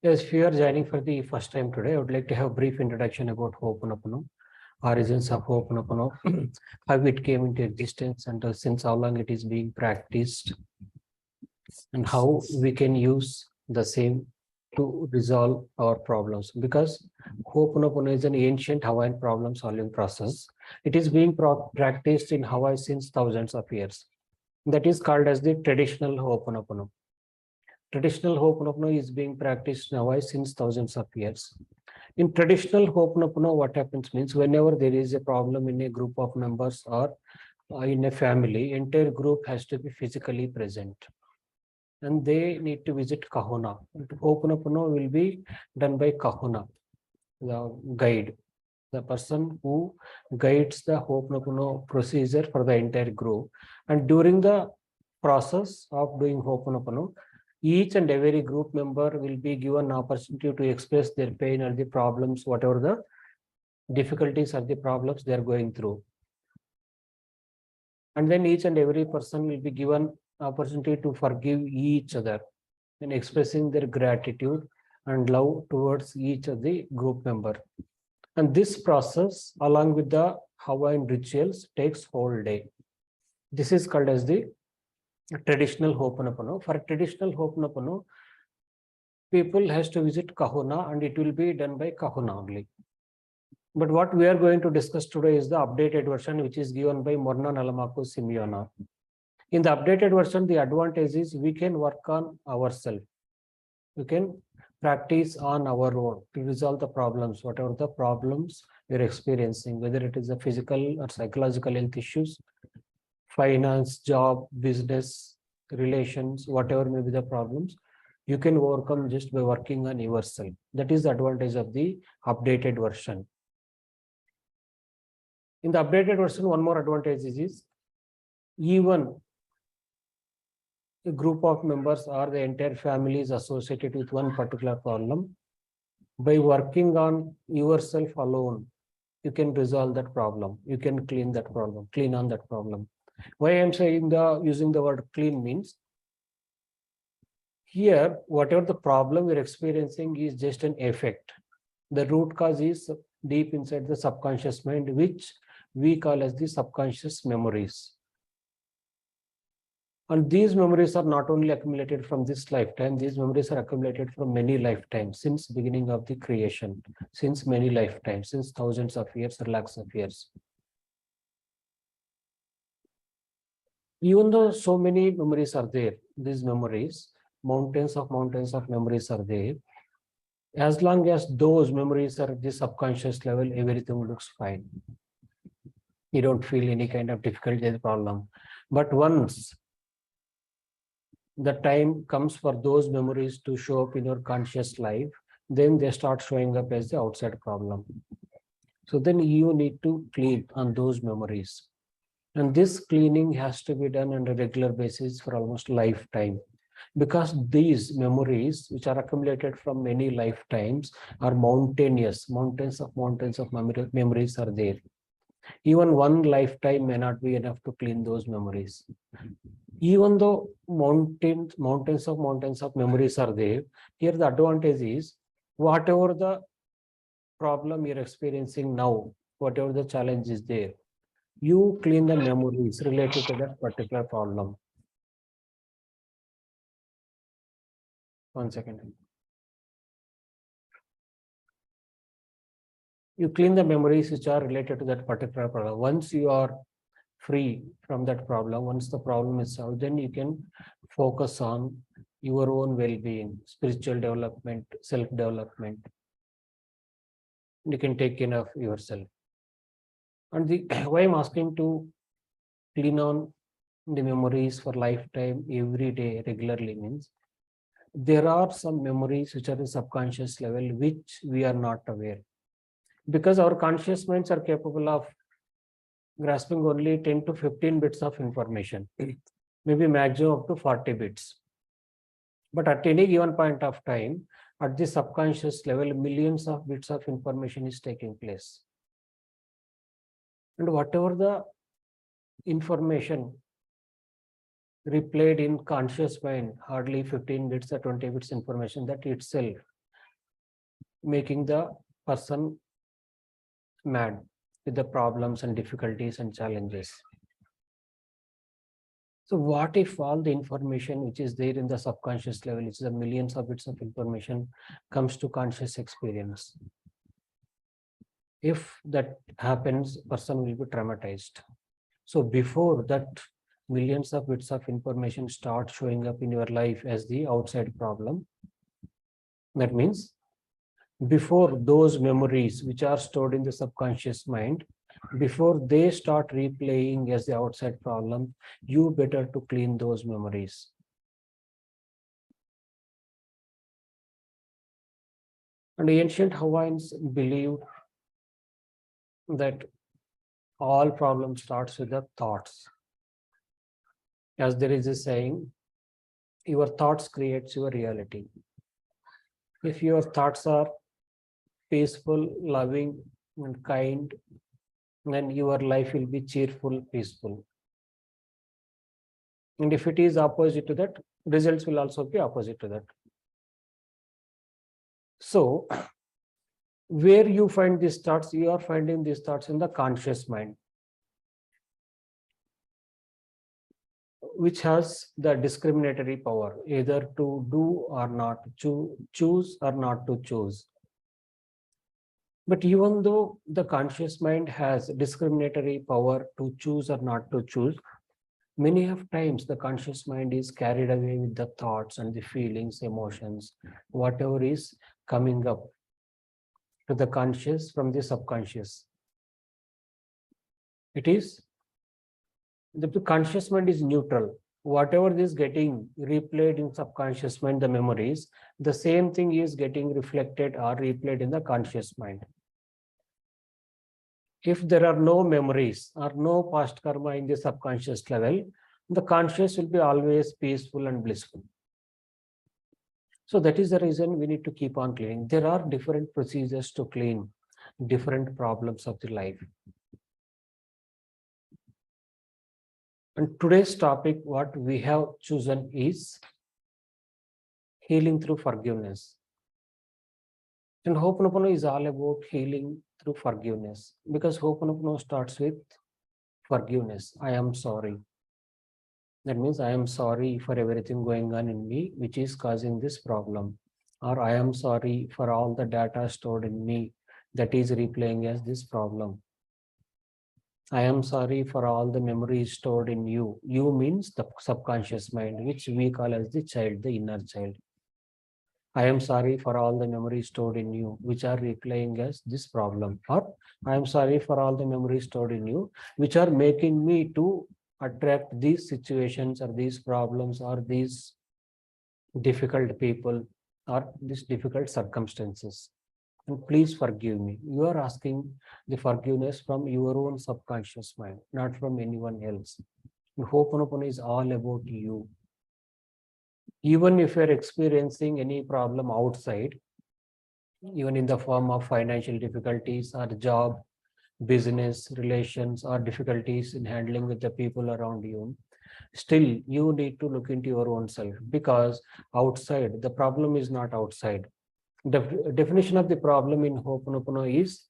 Yes, if you are joining for the first time today, I would like to have a brief introduction about Hooponopono, origins of Hooponopono, how it came into existence, and since how long it is being practiced, and how we can use the same to resolve our problems. Because Hooponopono is an ancient Hawaiian problem solving process. It is being practiced in Hawaii since thousands of years. That is called as the traditional Hooponopono. Traditional Ho'oponopono is being practiced now since thousands of years. In traditional Ho'oponopono, what happens means whenever there is a problem in a group of members or in a family, entire group has to be physically present. And they need to visit Kahuna. Ho'oponopono will be done by Kahuna, the guide, the person who guides the Ho'oponopono procedure for the entire group. And during the process of doing Ho'oponopono, each and every group member will be given opportunity to express their pain or the problems, whatever the difficulties or the problems they are going through. And then each and every person will be given opportunity to forgive each other and expressing their gratitude and love towards each of the group member. And this process, along with the Hawaiian rituals, takes whole day. This is called as the traditional Ho'oponopono. For traditional Ho'oponopono, people has to visit Kahuna and it will be done by Kahuna only. But what we are going to discuss today is the updated version, which is given by Morna Nalamaku Simeona. In the updated version, the advantage is we can work on ourselves. We can practice on our own to resolve the problems, whatever the problems we're experiencing, whether it is a physical or psychological health issues, finance, job, business, relations, whatever may be the problems, you can overcome just by working on yourself. That is the advantage of the updated version. In the updated version, one more advantage is even a group of members or the entire family is associated with one particular problem. By working on yourself alone, you can resolve that problem. You can clean that problem, clean on that problem. Why I'm saying using the word clean means here, whatever the problem you're experiencing is just an effect. The root cause is deep inside the subconscious mind, which we call as the subconscious memories. And these memories are not only accumulated from this lifetime, these memories are accumulated from many lifetimes since beginning of the creation, since many lifetimes, since thousands of years or lakhs of years. Even though so many memories are there, these memories, mountains of memories are there, as long as those memories are at the subconscious level, everything looks fine. You don't feel any kind of difficulty or problem. But once the time comes for those memories to show up in your conscious life, then they start showing up as the outside problem. So then you need to clean on those memories. And this cleaning has to be done on a regular basis for almost lifetime. Because these memories, which are accumulated from many lifetimes, are mountainous. Mountains of memories are there. Even one lifetime may not be enough to clean those memories. Even though mountains of memories are there, here the advantage is whatever the problem you're experiencing now, whatever the challenge is there, you clean the memories related to that particular problem. One second. You clean the memories which are related to that particular problem. Once you are free from that problem, once the problem is solved, then you can focus on your own well-being, spiritual development, self-development. You can take care of yourself. And the why I'm asking to clean on the memories for lifetime every day regularly means there are some memories which are the subconscious level which we are not aware, because our conscious minds are capable of grasping only 10 to 15 bits of information, maybe maximum up to 40 bits. But at any given point of time, at the subconscious level, millions of bits of information is taking place. And whatever the information replayed in conscious mind, hardly 15 bits or 20 bits information, that itself making the person mad with the problems and difficulties and challenges. So what if all the information which is there in the subconscious level, which is the millions of bits of information, comes to conscious experience? If that happens, person will be traumatized. So before that, millions of bits of information start showing up in your life as the outside problem. That means before those memories which are stored in the subconscious mind, before they start replaying as the outside problem, you better to clean those memories. And ancient Hawaiians believed that all problems starts with the thoughts. As there is a saying, your thoughts creates your reality. If your thoughts are peaceful, loving, and kind, then your life will be cheerful, peaceful. And if it is opposite to that, results will also be opposite to that. So, where you find these thoughts, you are finding these thoughts in the conscious mind, which has the discriminatory power, either to do or not, to choose or not to choose. But even though the conscious mind has discriminatory power to choose or not to choose, many of times the conscious mind is carried away with the thoughts and the feelings, emotions, whatever is coming up to the conscious from the subconscious. It is, the conscious mind is neutral. Whatever is getting replayed in subconscious mind, the memories, the same thing is getting reflected or replayed in the conscious mind. If there are no memories or no past karma in the subconscious level, the conscious will be always peaceful and blissful. So that is the reason we need to keep on cleaning. There are different procedures to clean different problems of the life. And today's topic, what we have chosen is healing through forgiveness. And Hooponopono is all about healing through forgiveness, because Hooponopono starts with forgiveness. I am sorry. That means I am sorry for everything going on in me, which is causing this problem. Or I am sorry for all the data stored in me that is replaying as this problem. I am sorry for all the memories stored in you. You means the subconscious mind, which we call as the child, the inner child. I am sorry for all the memories stored in you, which are replaying as this problem. Or I am sorry for all the memories stored in you, which are making me to attract these situations or these problems or these difficult people or these difficult circumstances. And please forgive me. You are asking the forgiveness from your own subconscious mind, not from anyone else. And Ho'oponopono is all about you. Even if you're experiencing any problem outside, even in the form of financial difficulties or job, business, relations, or difficulties in handling with the people around you, still you need to look into your own self, because outside, the problem is not outside. The definition of the problem in Ho'oponopono is,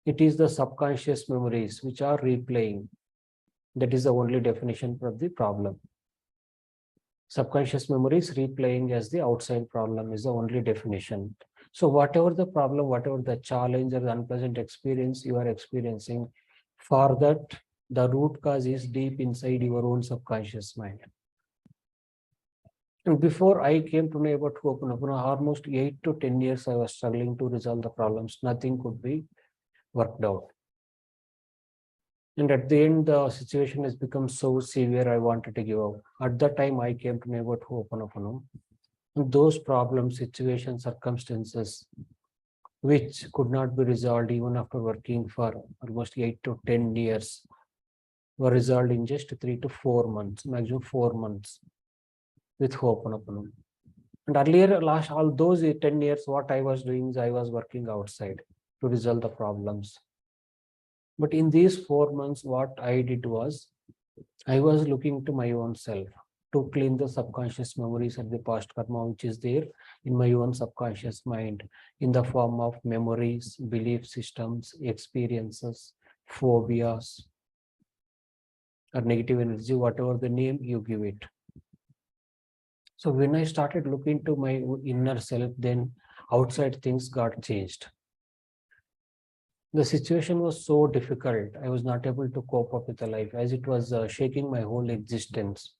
it is the subconscious memories which are replaying. That is the only definition for the problem. Subconscious memories replaying as the outside problem is the only definition. So whatever the problem, whatever the challenge or the unpleasant experience you are experiencing, for that, the root cause is deep inside your own subconscious mind. And before I came to know about Ho'oponopono, almost 8 to 10 years I was struggling to resolve the problems. Nothing could be worked out. And at the end, the situation has become so severe, I wanted to give up. At that time, I came to know about Ho'oponopono. And those problems, situations, circumstances, which could not be resolved even after working for almost 8 to 10 years, were resolved in just 3 to 4 months, maximum 4 months with Ho'oponopono. And earlier, last all those 10 years, what I was doing is I was working outside to resolve the problems. But in these 4 months, what I did was, I was looking to my own self. to clean the subconscious memories of the past karma, which is there in my own subconscious mind in the form of memories, belief systems, experiences, phobias, or negative energy, whatever the name you give it. So when I started looking to my inner self, then outside things got changed. The situation was so difficult. I was not able to cope up with the life as it was shaking my whole existence.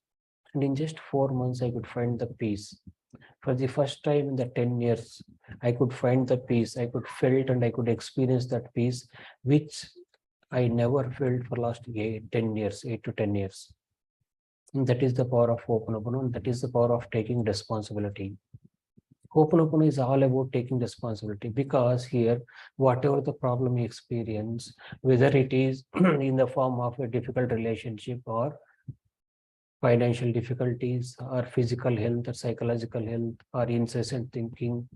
And in just 4 months, I could find the peace. For the first time in the 10 years, I could find the peace. I could felt and I could experience that peace, which I never felt for last 10 years, 8 to 10 years. And that is the power of Hooponopono, and that is the power of taking responsibility. Hooponopono is all about taking responsibility because here, whatever the problem you experience, whether it is in the form of a difficult relationship or financial difficulties or physical health or psychological health or incessant thinking,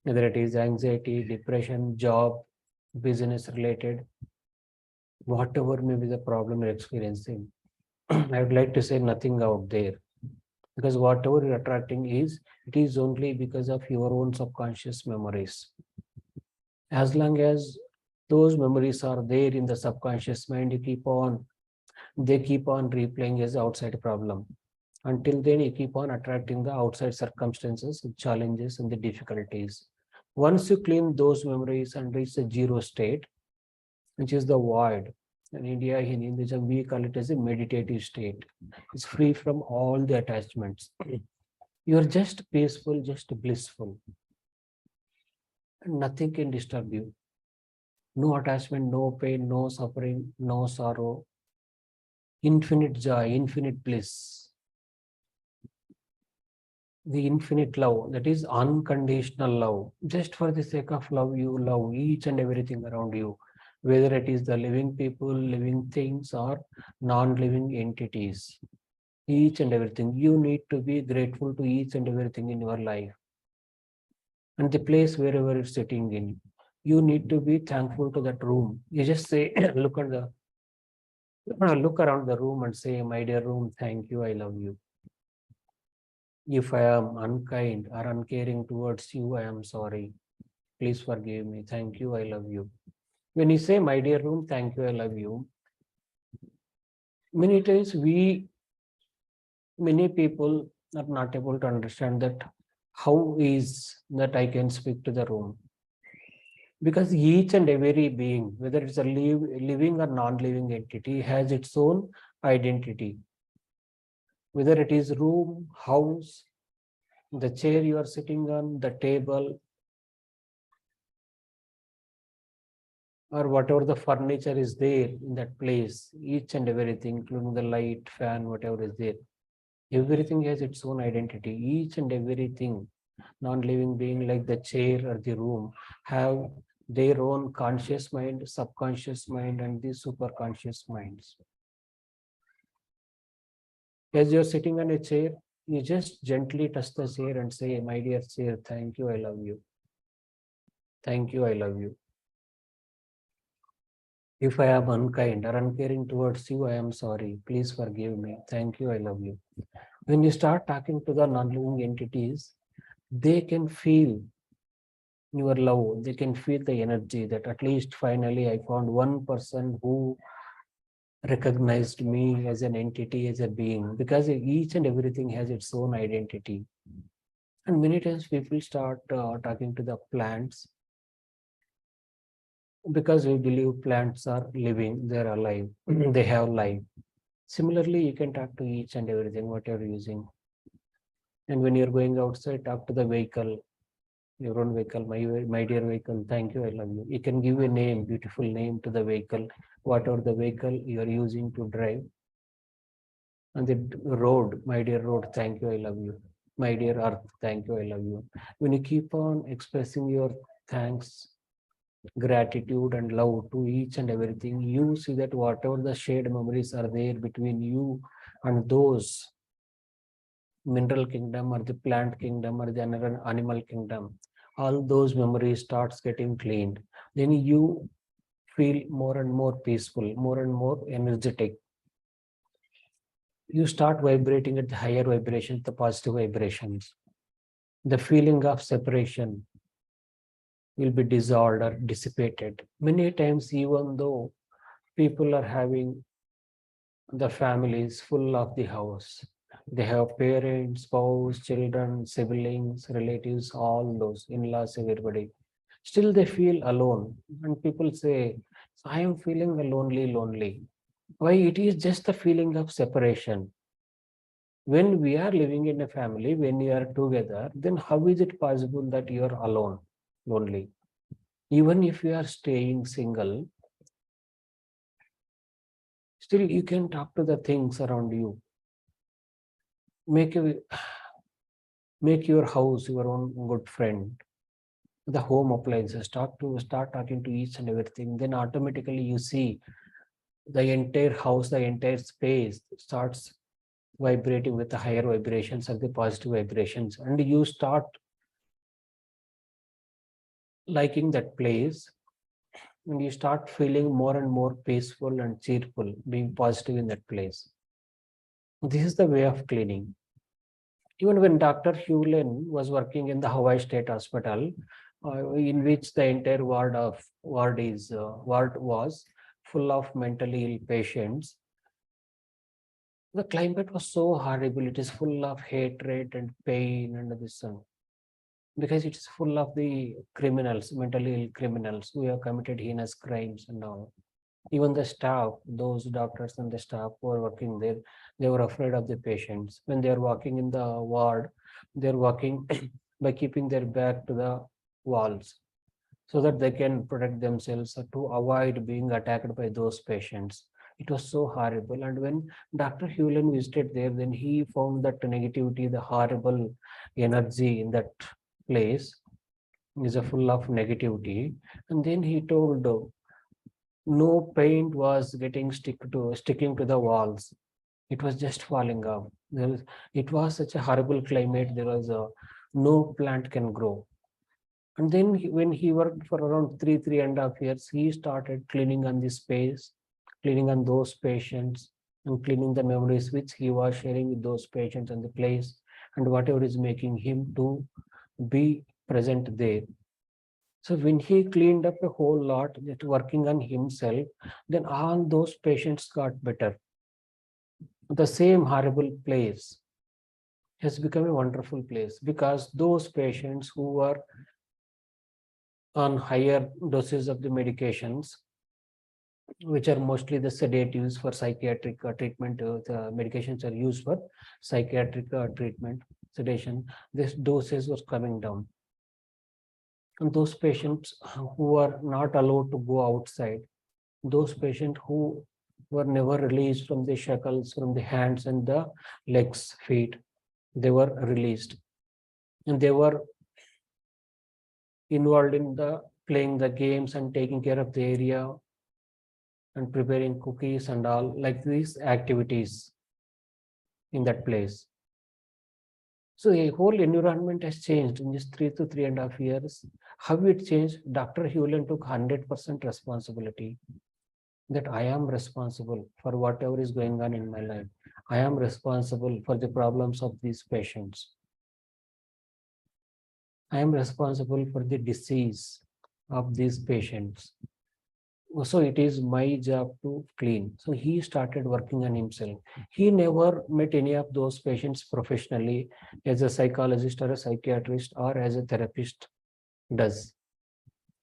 whether it is anxiety, depression, job, business related, whatever may be the problem you're experiencing, I would like to say nothing out there. Because whatever you're attracting it is only because of your own subconscious memories. As long as those memories are there in the subconscious mind, they keep on replaying as outside problem. Until then, you keep on attracting the outside circumstances, challenges, and the difficulties. Once you clean those memories and reach the zero state, which is the void, in India, in Hinduism, we call it as a meditative state. It's free from all the attachments. You're just peaceful, just blissful. And nothing can disturb you. No attachment, no pain, no suffering, no sorrow. Infinite joy, infinite bliss. The infinite love, that is unconditional love. Just for the sake of love, you love each and everything around you, whether it is the living people, living things, or non-living entities. Each and everything. You need to be grateful to each and everything in your life. And the place wherever you're sitting in, you need to be thankful to that room. You just say, look around the room and say, my dear room, thank you, I love you. If I am unkind or uncaring towards you, I am sorry. Please forgive me. Thank you, I love you. When you say, my dear room, thank you, I love you, many times many people are not able to understand that how is that I can speak to the room. Because each and every being, whether it's a living or non-living entity, has its own identity. Whether it is room, house, the chair you are sitting on, the table, or whatever the furniture is there in that place, each and everything, including the light, fan, whatever is there, everything has its own identity. Each and everything, non-living being like the chair or the room, have their own conscious mind, subconscious mind, and the superconscious minds. As you're sitting on a chair, you just gently touch the chair and say, my dear chair, thank you, I love you. Thank you, I love you. If I am unkind or uncaring towards you, I am sorry. Please forgive me. Thank you, I love you. When you start talking to the non-living entities, they can feel your love. They can feel the energy that at least finally I found one person who recognized me as an entity, as a being, because each and everything has its own identity. And many times people start talking to the plants because we believe plants are living, they're alive, they have life. Similarly, you can talk to each and everything, what you're using. And when you're going outside, talk to the vehicle, your own vehicle, my dear vehicle, thank you, I love you. You can give a name, beautiful name to the vehicle, whatever the vehicle you're using to drive. And the road, my dear road, thank you, I love you. My dear earth, thank you, I love you. When you keep on expressing your thanks, gratitude, and love to each and everything, you see that whatever the shared memories are there between you and those mineral kingdom or the plant kingdom or the another animal kingdom, all those memories starts getting cleaned. Then you feel more and more peaceful, more and more energetic. You start vibrating at the higher vibrations, the positive vibrations. The feeling of separation will be dissolved or dissipated. Many times, even though people are having the families full of the house, they have parents, spouse, children, siblings, relatives, all those in-laws, everybody. Still, they feel alone. And people say, I am feeling lonely, lonely. Why? It is just the feeling of separation. When we are living in a family, when you are together, then how is it possible that you are alone, lonely? Even if you are staying single, still you can talk to the things around you. Make a, make your house your own good friend. The home appliances, start talking to each and everything. Then automatically you see the entire house, the entire space starts vibrating with the higher vibrations and the positive vibrations, and you start liking that place, and you start feeling more and more peaceful and cheerful, being positive in that place. This is the way of cleaning. Even when Dr. Hewlin was working in the Hawaii State Hospital, in which the entire ward was full of mentally ill patients, the climate was so horrible. It is full of hatred and pain and this because it is full of the criminals, mentally ill criminals who have committed heinous crimes and all. Even the staff, those doctors and the staff who are working there, they were afraid of the patients. When they are walking in the ward, they are walking by keeping their back to the walls so that they can protect themselves to avoid being attacked by those patients. It was so horrible. And when Dr. Hewlin visited there, then he found that negativity, the horrible energy in that place is a full of negativity. And then he told no paint was sticking to the walls. It was just falling off. It was such a horrible climate. There was no plant can grow. And then when he worked for around 3.5 years, he started cleaning on the space, cleaning on those patients, and cleaning the memories which he was sharing with those patients and the place, and whatever is making him to be present there. So when he cleaned up a whole lot, just working on himself, then all those patients got better. The same horrible place has become a wonderful place because those patients who were on higher doses of the medications, which are mostly the sedatives for psychiatric treatment, the medications are used for psychiatric treatment, sedation, this doses was coming down. And those patients who are not allowed to go outside, those patients who were never released from the shackles from the hands and the legs, feet, they were released. And they were involved in the playing the games and taking care of the area and preparing cookies and all like these activities in that place. So the whole environment has changed in just 3 to 3.5 years. How it changed? Dr. Hewlin took 100% responsibility that I am responsible for whatever is going on in my life. I am responsible for the problems of these patients. I am responsible for the disease of these patients. So it is my job to clean. So he started working on himself. He never met any of those patients professionally as a psychologist or a psychiatrist or as a therapist does.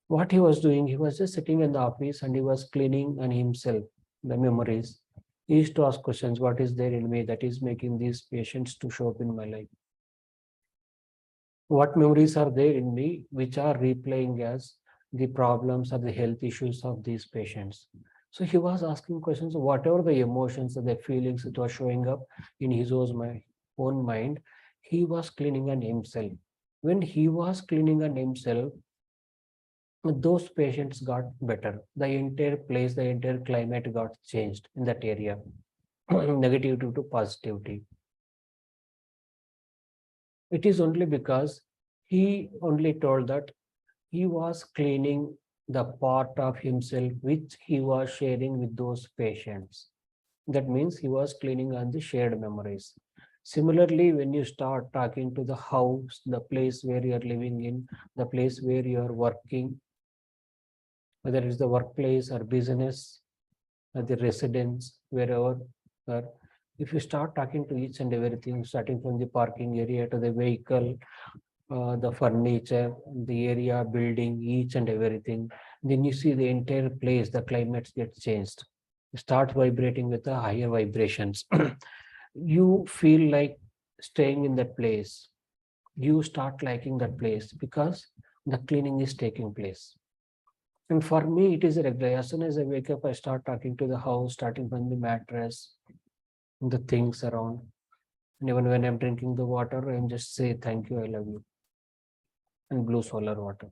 What he was doing, he was just sitting in the office and he was cleaning on himself, the memories. He used to ask questions, what is there in me that is making these patients to show up in my life? What memories are there in me which are replaying as the problems or the health issues of these patients? So he was asking questions, whatever the emotions or the feelings that were showing up in his own mind, he was cleaning on himself. When he was cleaning on himself, those patients got better. The entire place, the entire climate got changed in that area, negativity to positivity. It is only because he only told that he was cleaning the part of himself which he was sharing with those patients. That means he was cleaning on the shared memories. Similarly, when you start talking to the house, the place where you are living in, the place where you are working, whether it's the workplace or business or the residence, wherever, or if you start talking to each and everything, starting from the parking area to the vehicle, the furniture, the area, building, each and everything, then you see the entire place, the climate gets changed. Start vibrating with the higher vibrations. You feel like staying in that place. You start liking that place because the cleaning is taking place. And for me, it is regular. As soon as I wake up, I start talking to the house, starting from the mattress, the things around. And even when I'm drinking the water, I'm just say thank you, I love you, and blue solar water.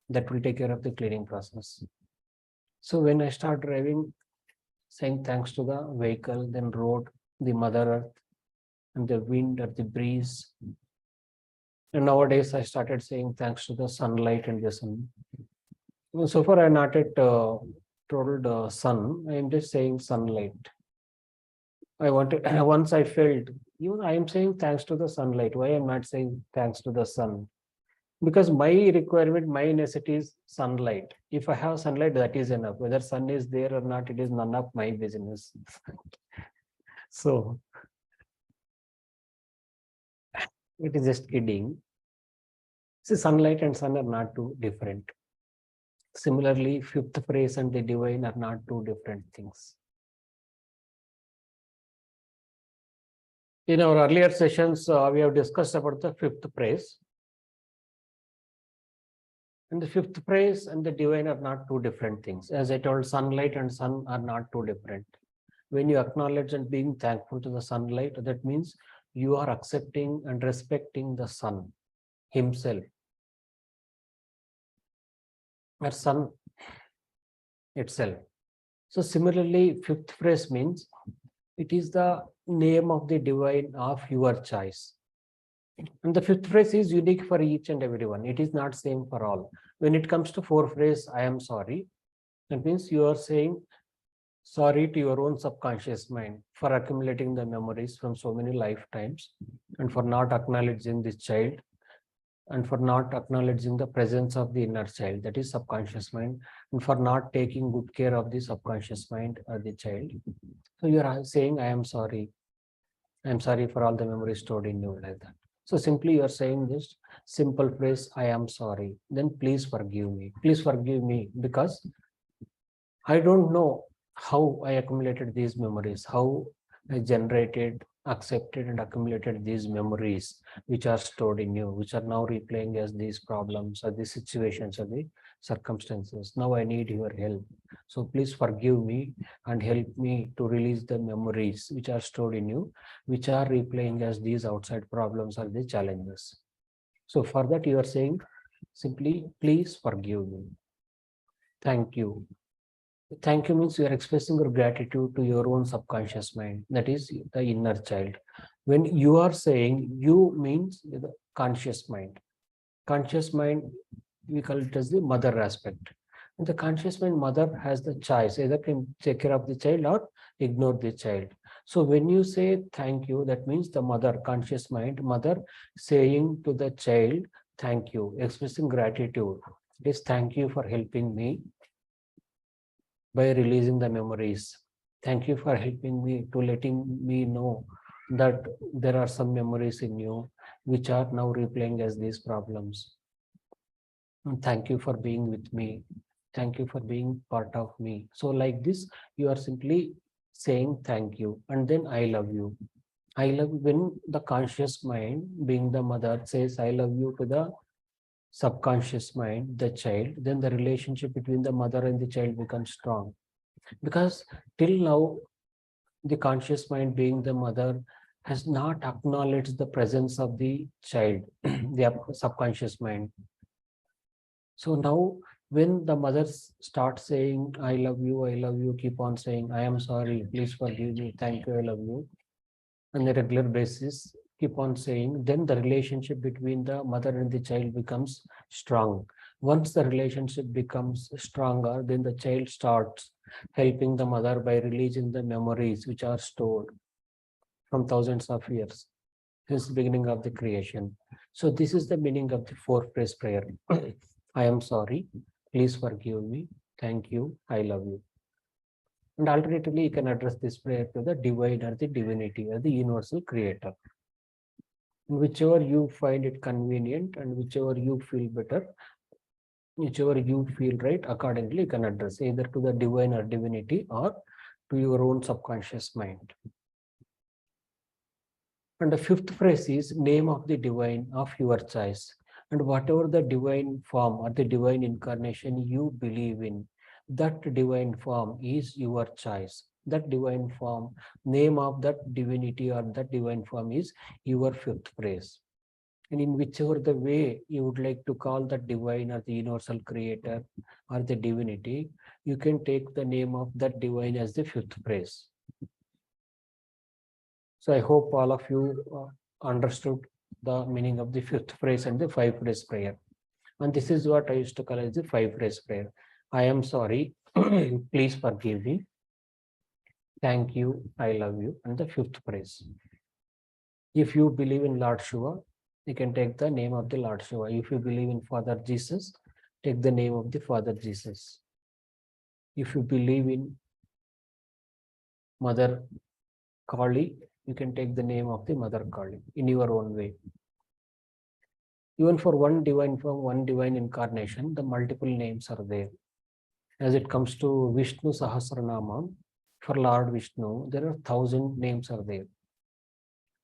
That will take care of the cleaning process. So when I start driving, saying thanks to the vehicle, then road, the mother earth, and the wind or the breeze. And nowadays I started saying thanks to the sunlight and the sun. So far I not yet told sun. I am just saying sunlight. I wanted once I felt, I am saying thanks to the sunlight. Why I'm not saying thanks to the sun? Because my requirement, my necessity is sunlight. If I have sunlight, that is enough. Whether sun is there or not, it is none of my business. So it is just kidding. See, sunlight and sun are not too different. Similarly, fifth phrase and the divine are not two different things. In our earlier sessions, we have discussed about the fifth phrase. And the fifth phrase and the divine are not two different things. As I told, sunlight and sun are not two different. When you acknowledge and being thankful to the sunlight, that means you are accepting and respecting the sun himself, or sun itself. So similarly, fifth phrase means it is the name of the divine of your choice. And the fifth phrase is unique for each and everyone. It is not same for all. When it comes to fourth phrase, I am sorry, that means you are saying sorry to your own subconscious mind for accumulating the memories from so many lifetimes, and for not acknowledging this child, and for not acknowledging the presence of the inner child, that is subconscious mind, and for not taking good care of the subconscious mind or the child. So you are saying, I am sorry. I am sorry for all the memories stored in you, like that. So simply you are saying this simple phrase, I am sorry. Then please forgive me. Please forgive me because I don't know how I accumulated these memories, how I generated, accepted, and accumulated these memories which are stored in you, which are now replaying as these problems or these situations or the circumstances. Now I need your help. So please forgive me and help me to release the memories which are stored in you, which are replaying as these outside problems or the challenges. So for that you are saying simply, please forgive me. Thank you. Thank you means you are expressing your gratitude to your own subconscious mind, that is the inner child. When you are saying you means the conscious mind. Conscious mind, we call it as the mother aspect. And the conscious mind mother has the choice, either can take care of the child or ignore the child. So when you say thank you, that means the mother, conscious mind, mother saying to the child, thank you, expressing gratitude. It is thank you for helping me by releasing the memories. Thank you for helping me to letting me know that there are some memories in you which are now replaying as these problems. And thank you for being with me. Thank you for being part of me. So like this, you are simply saying thank you and then I love you. I love when the conscious mind, being the mother, says I love you to the subconscious mind, the child, then the relationship between the mother and the child becomes strong. Because till now, the conscious mind, being the mother, has not acknowledged the presence of the child, the subconscious mind. So now when the mother starts saying, I love you, keep on saying, I am sorry, please forgive me, thank you, I love you, on a regular basis, keep on saying, then the relationship between the mother and the child becomes strong. Once the relationship becomes stronger, then the child starts helping the mother by releasing the memories which are stored from thousands of years since the beginning of the creation. So this is the meaning of the four-phrase prayer. I am sorry, please forgive me, thank you, I love you. And alternatively, you can address this prayer to the divine or the divinity or the universal creator. Whichever you find it convenient and whichever you feel better, whichever you feel right, accordingly you can address either to the divine or divinity or to your own subconscious mind. And the fifth phrase is name of the divine of your choice. And whatever the divine form or the divine incarnation you believe in, that divine form is your choice. That divine form, name of that divinity or that divine form is your fifth phrase. And in whichever the way you would like to call that divine or the universal creator or the divinity, you can take the name of that divine as the fifth phrase. So I hope all of you understood the meaning of the fifth phrase and the five phrase prayer. And this is what I used to call as the five phrase prayer. I am sorry, please forgive me. Thank you, I love you. And the fifth phrase. If you believe in Lord Shiva, you can take the name of the Lord Shiva. If you believe in Father Jesus, take the name of the Father Jesus. If you believe in Mother Kali, you can take the name of the Mother Kali in your own way. Even for one divine form, one divine incarnation, the multiple names are there. As it comes to Vishnu Sahasranama, for Lord Vishnu, there are 1,000 names are there.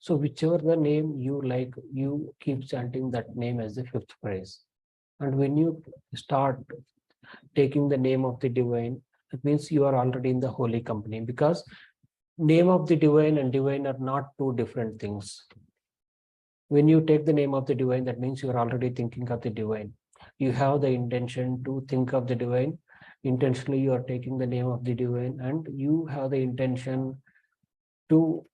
So whichever the name you like, you keep chanting that name as the fifth phrase. And when you start taking the name of the divine, it means you are already in the holy company, because name of the divine and divine are not two different things. When you take the name of the divine, that means you are already thinking of the divine. You have the intention to think of the divine. Intentionally, you are taking the name of the divine, and you have the intention to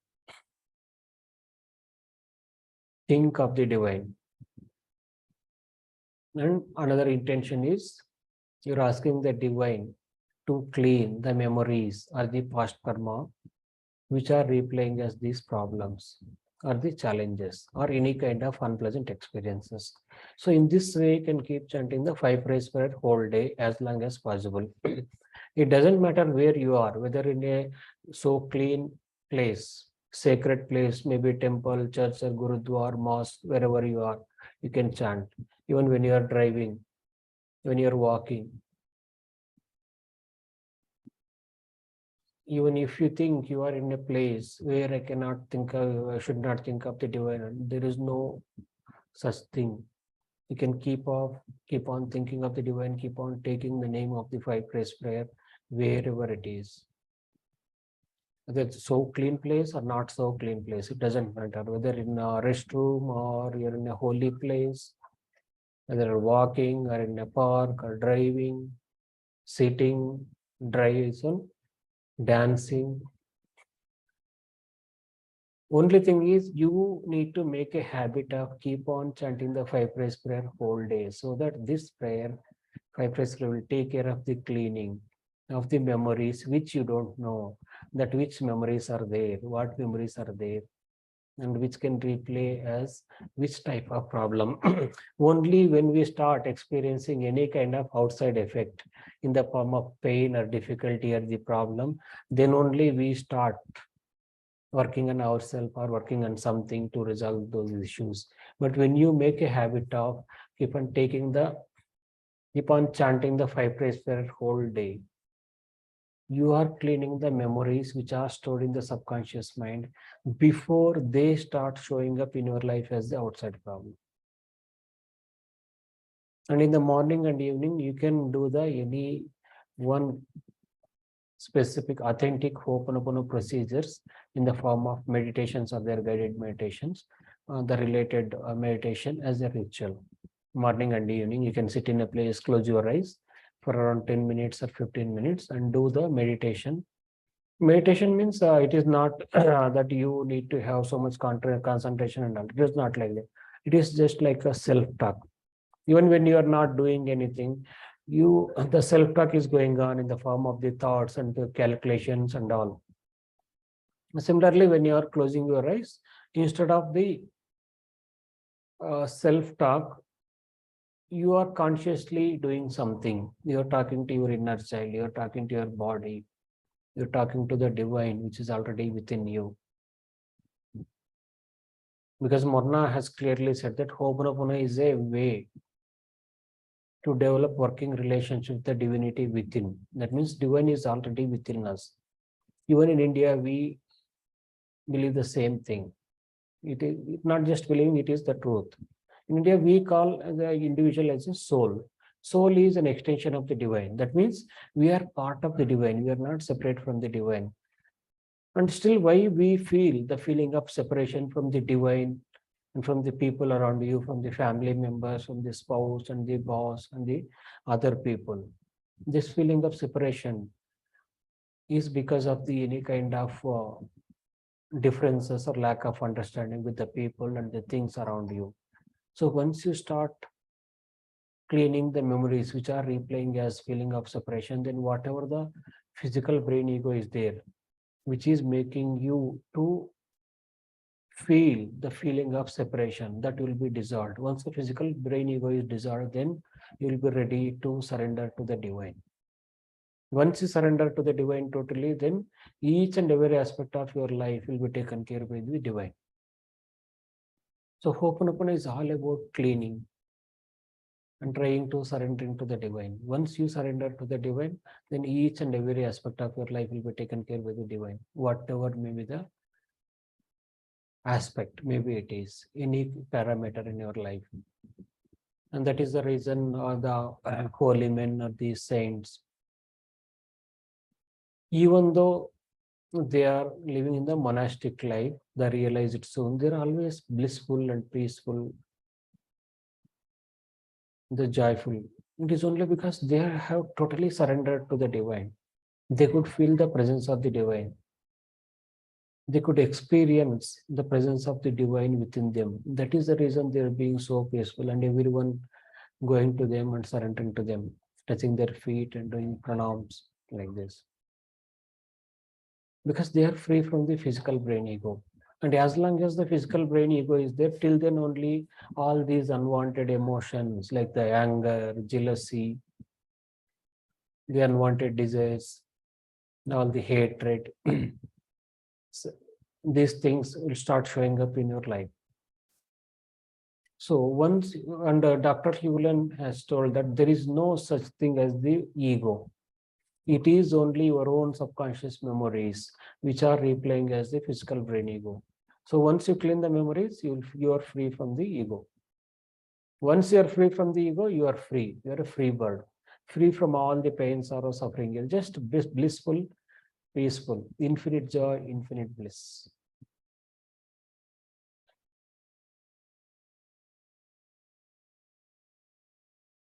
think of the divine. And another intention is you're asking the divine to clean the memories or the past karma which are replaying as these problems or the challenges or any kind of unpleasant experiences. So in this way, you can keep chanting the five phrase prayer whole day as long as possible. It doesn't matter where you are, whether in a so clean place, sacred place, maybe temple, church, or gurudwar, mosque, wherever you are, you can chant. Even when you are driving, when you are walking, even if you think you are in a place where I cannot think of, I should not think of the divine, there is no such thing. You can keep on thinking of the divine, keep on taking the name of the five phrase prayer wherever it is. Whether it's so clean place or not so clean place, it doesn't matter. Whether in a restroom or you're in a holy place, whether you're walking or in a park or driving, sitting, driving, dancing. Only thing is you need to make a habit of keep on chanting the five phrase prayer whole day, so that this prayer, five phrase prayer, will take care of the cleaning of the memories which you don't know, that which memories are there, what memories are there, and which can replay as which type of problem. Only when we start experiencing any kind of outside effect in the form of pain or difficulty or the problem, then only we start working on ourselves or working on something to resolve those issues. But when you make a habit of keep on chanting the five phrase prayer whole day, you are cleaning the memories which are stored in the subconscious mind before they start showing up in your life as the outside problem. And in the morning and evening, you can do the any one specific authentic Hooponopono procedures in the form of meditations or their guided meditations, the related meditation as a ritual. Morning and evening, you can sit in a place, close your eyes for around 10 minutes or 15 minutes and do the meditation. Meditation means it is not that you need to have so much concentration and all. It is not like that. It is just like a self-talk. Even when you are not doing anything, The self-talk is going on in the form of the thoughts and the calculations and all. Similarly, when you are closing your eyes, instead of the self-talk, you are consciously doing something. You're talking to your inner child, you're talking to your body, you're talking to the divine, which is already within you. Because Morna has clearly said that Ho'oponopono is a way to develop working relationship with the divinity within. That means divine is already within us. Even in India, we believe the same thing. It is not just believing, it is the truth. In India, we call the individual as a soul. Soul is an extension of the divine. That means we are part of the divine. We are not separate from the divine. And still, why we feel the feeling of separation from the divine and from the people around you, from the family members, from the spouse and the boss and the other people. This feeling of separation is because of the any kind of differences or lack of understanding with the people and the things around you. So once you start cleaning the memories which are replaying as feeling of separation, then whatever the physical brain ego is there, which is making you to feel the feeling of separation, that will be dissolved. Once the physical brain ego is dissolved, then you will be ready to surrender to the divine. Once you surrender to the divine totally, then each and every aspect of your life will be taken care of by the divine. So Ho'oponopono is all about cleaning and trying to surrendering to the divine. Once you surrender to the divine, then each and every aspect of your life will be taken care by the divine, whatever may be the aspect, maybe it is any parameter in your life. And that is the reason the holy men or the saints, even though they are living in the monastic life, they realize it soon, they're always blissful and peaceful, the joyful. It is only because they have totally surrendered to the divine. They could feel the presence of the divine. They could experience the presence of the divine within them. That is the reason they're being so peaceful, and everyone going to them and surrendering to them, touching their feet and doing pranams like this. Because they are free from the physical brain ego. And as long as the physical brain ego is there, till then only all these unwanted emotions like the anger, jealousy, the unwanted desires, all the hatred, so these things will start showing up in your life. So once, and Dr. Hewlin has told that there is no such thing as the ego. It is only your own subconscious memories which are replaying as the physical brain ego. So once you clean the memories, you are free from the ego. Once you are free from the ego, you are free. You are a free bird, free from all the pain, sorrow, suffering. You're just blissful, peaceful, infinite joy, infinite bliss.